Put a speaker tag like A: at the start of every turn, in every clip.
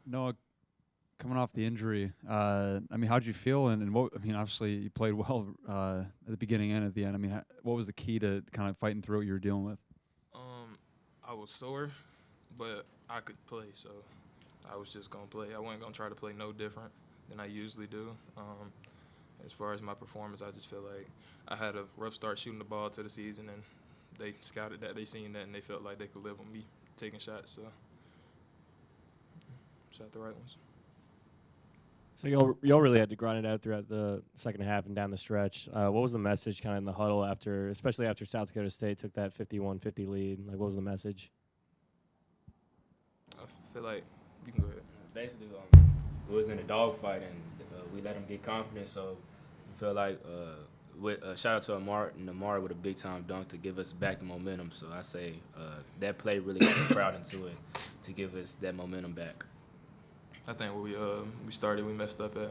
A: Noah, coming off the injury, I mean, how'd you feel? And what, I mean, obviously you played well at the beginning and at the end. I mean, what was the key to kind of fighting through what you were dealing with?
B: I was sore, but I could play, so I was just going to play. I wasn't going to try to play no different than I usually do. As far as my performance, I just feel like I had a rough start shooting the ball to the season, and they scouted that, they seen that, and they felt like they could live with me taking shots, so shot the right ones.
C: So y'all really had to grind it out throughout the second half and down the stretch. What was the message kind of in the huddle after, especially after South Dakota State took that 51-50 lead? Like, what was the message?
B: I feel like you can go ahead.
D: Basically, we was in a dogfight, and we let them get confident. So we feel like shout out to Amar with a big time dunk to give us back the momentum. So I say that play really got the crowd into it to give us that momentum back.
B: I think when we started, we messed up at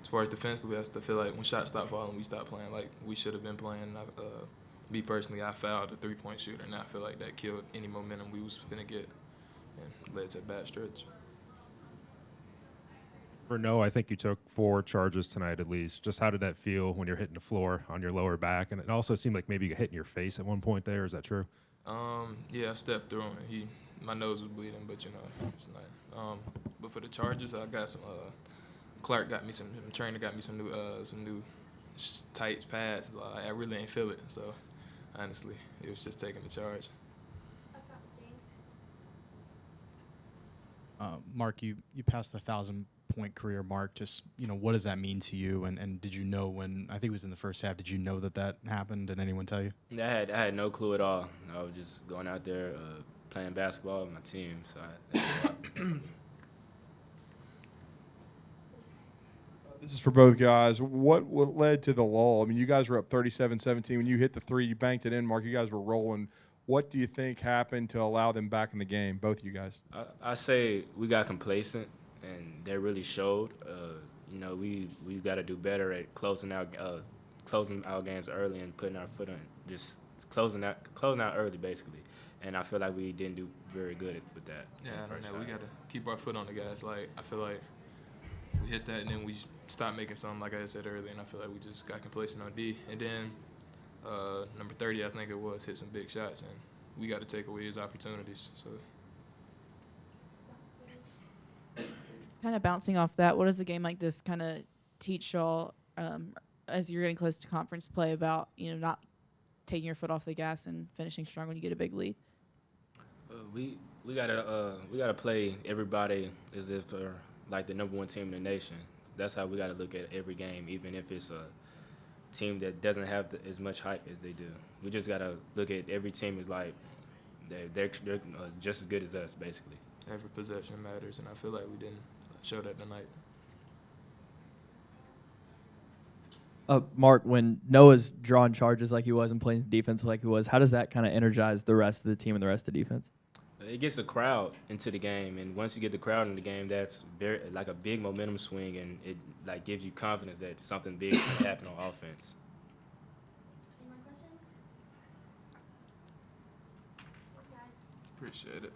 B: as far as defensively. I still feel like when shots stopped falling, we stopped playing like we should have been playing. Me personally, I fouled a 3-point shooter, and I feel like that killed any momentum we was finna get and led to a bad stretch.
E: For Noah, I think you took 4 charges tonight at least. Just how did that feel when you're hitting the floor on your lower back? And it also seemed like maybe you got hit in your face at one point there. Is that true?
B: Yeah, I stepped through him, and my nose was bleeding, but it's not. But for the charges, I got some. Clark got me some. The trainer got me some new tight pads. I really ain't feel it. So honestly, it was just taking the charge.
F: Mark, you passed the 1,000-point career mark. Just, what does that mean to you? And did you know when, I think it was in the first half, did you know that happened? Did anyone tell you?
D: Yeah, I had no clue at all. I was just going out there playing basketball with my team. So
G: This is for both guys. What led to the lull? I mean, you guys were up 37-17. When you hit the three, you banked it in, Mark. You guys were rolling. What do you think happened to allow them back in the game, both of you guys?
D: I say we got complacent, and that really showed. We got to do better at closing out games early and putting our foot on, just closing out early, basically. And I feel like we didn't do very good with that.
B: Yeah, I don't know. We got to keep our foot on the gas. Like, I feel like we hit that, and then we stopped making something, like I said earlier, and I feel like we just got complacent on D. And then number 30, I think it was, hit some big shots, and we got to take away his opportunities. So,
H: kind of bouncing off that, what does a game like this kind of teach y'all as you're getting close to conference play about, not taking your foot off the gas and finishing strong when you get a big lead?
D: We gotta play everybody as if they're like the number 1 team in the nation. That's how we gotta look at every game, even if it's a team that doesn't have as much hype as they do. We just gotta look at every team as like they're just as good as us, basically.
B: Every possession matters, and I feel like we didn't show that tonight.
I: Mark, when Noah's drawing charges like he was and playing defense like he was, how does that kind of energize the rest of the team and the rest of the defense?
D: It gets the crowd into the game, and once you get the crowd in the game, that's very like a big momentum swing, and it like gives you confidence that something big is going to happen on offense.
B: Appreciate it.